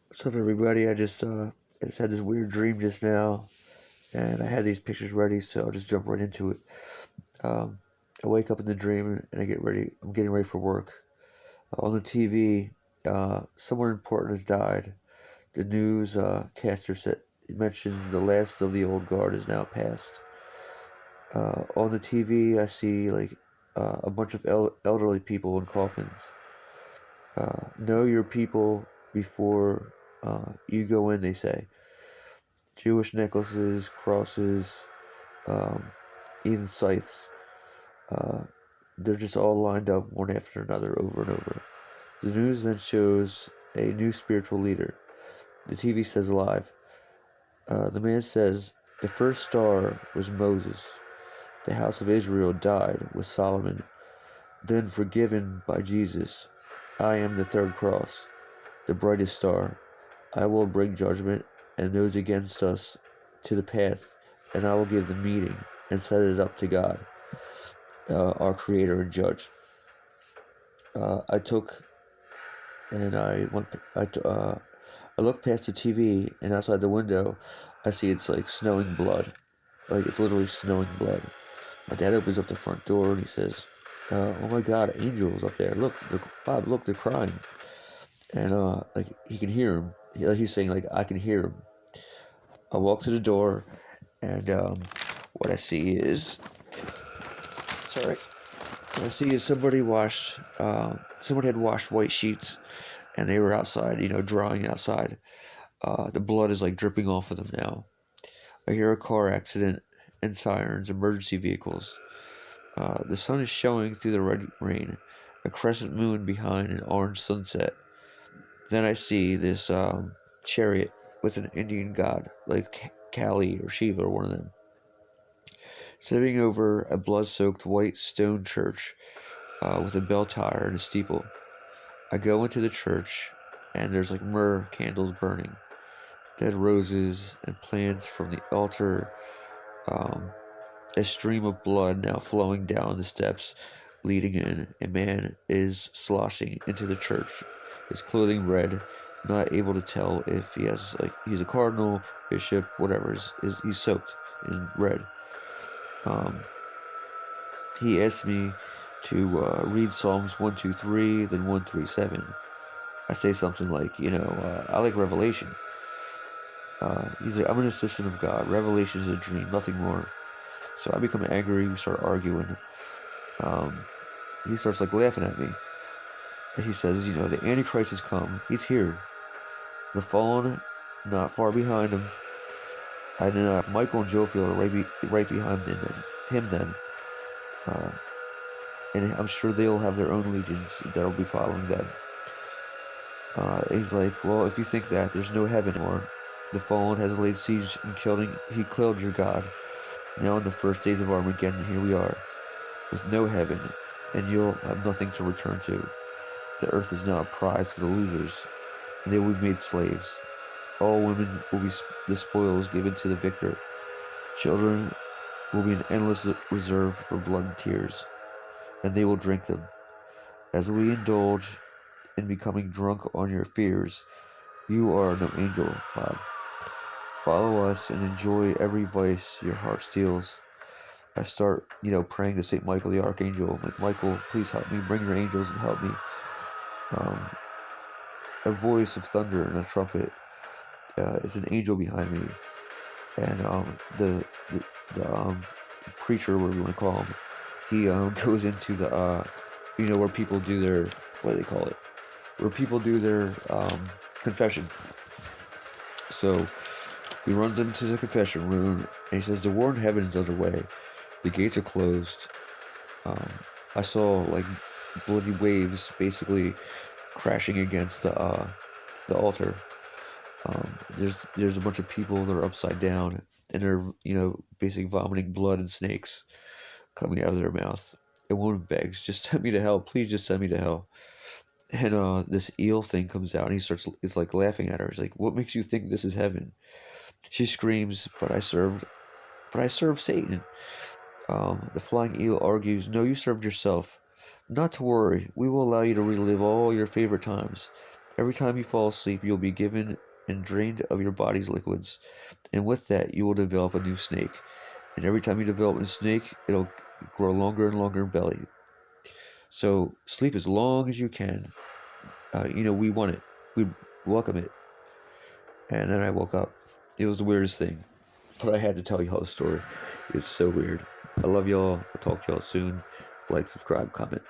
What's up, everybody? I just had this weird dream just now, and I had these pictures ready, so I'll just jump right into it. Um, I wake up in the dream and I get ready. I'm getting ready for work. On the TV, someone important has died. The news caster said it mentions the last of the old guard is now passed. On the TV, I see a bunch of elderly people in coffins. Know your people before you go in, they say. Jewish necklaces, crosses, um, even scythes. Uh, they're just all lined up one after another over and over. The news then shows a new spiritual leader. The TV says live. The man says the first star was Moses. The house of Israel died with Solomon, then forgiven by Jesus. I am the third cross, the brightest star. I will bring judgment and those against us to the path, and I will give the meeting and set it up to God, our Creator and Judge. I took and I went. I looked past the TV, and outside the window, I see it's like snowing blood. Like it's literally snowing blood. My dad opens up the front door and he says, "Oh my God, angels up there! Look, Bob, look, they're crying." And like he can hear him. He's saying like I can hear him. I walk to the door, and what I see is sorry. What I see is someone had washed white sheets, and they were outside, drying outside. The blood is like dripping off of them now. I hear a car accident and sirens, emergency vehicles. The sun is showing through the red rain, a crescent moon behind an orange sunset. Then I see this chariot with an Indian god, like Kali or Shiva or one of them, sitting over a blood-soaked white stone church with a bell tower and a steeple. I go into the church, and there's like myrrh candles burning, dead roses and plants from the altar. Um, a stream of blood now flowing down the steps leading in. A man is sloshing into the church, his clothing red, not able to tell if he's a cardinal, bishop, whatever. He's soaked in red. Um, he asked me to read Psalms 123, then 137. I say something like, I like Revelation. He's like, I'm an assistant of God. Revelation is a dream, nothing more. So I become angry. We start arguing. Um, he starts like laughing at me. And he says, the Antichrist has come. He's here. The fallen, not far behind him. And Michael and Jofiel are right behind him then. Uh, and I'm sure they'll have their own legions that'll be following them. He's like, well, if you think that, there's no heaven anymore. The fallen has laid siege and he killed your God. Now in the first days of Armageddon, here we are, with no heaven, and you'll have nothing to return to. The earth is now a prize to the losers, and they will be made slaves. All women will be the spoils given to the victor. Children will be an endless reserve for blood and tears, and they will drink them. As we indulge in becoming drunk on your fears, you are no angel, Bob. Follow us and enjoy every vice your heart steals. I start, praying to Saint Michael the Archangel. I'm like, Michael, please help me. Bring your angels and help me. A voice of thunder and a trumpet. It's an angel behind me, and the preacher, whatever you want to call him, he goes into the where people do their, what do they call it? Where people do their confession. So he runs into the confession room and he says, "The war in heaven is underway. The gates are closed." I saw like bloody waves basically crashing against the altar. There's a bunch of people that are upside down and they're basically vomiting blood and snakes coming out of their mouth. A woman begs, "Just send me to hell, please, just send me to hell." And this eel thing comes out and he's like laughing at her. He's like, "What makes you think this is heaven?" She screams, but I serve Satan." The flying eel argues, "No, you served yourself. Not to worry, we will allow you to relive all your favorite times. Every time you fall asleep, you'll be given and drained of your body's liquids, and with that, you will develop a new snake. And every time you develop a snake, it'll grow longer and longer in belly. So sleep as long as you can. We want it. We welcome it. And then I woke up. It was the weirdest thing. But I had to tell y'all the story. It's so weird. I love y'all. I'll talk to y'all soon. Like, subscribe, comment.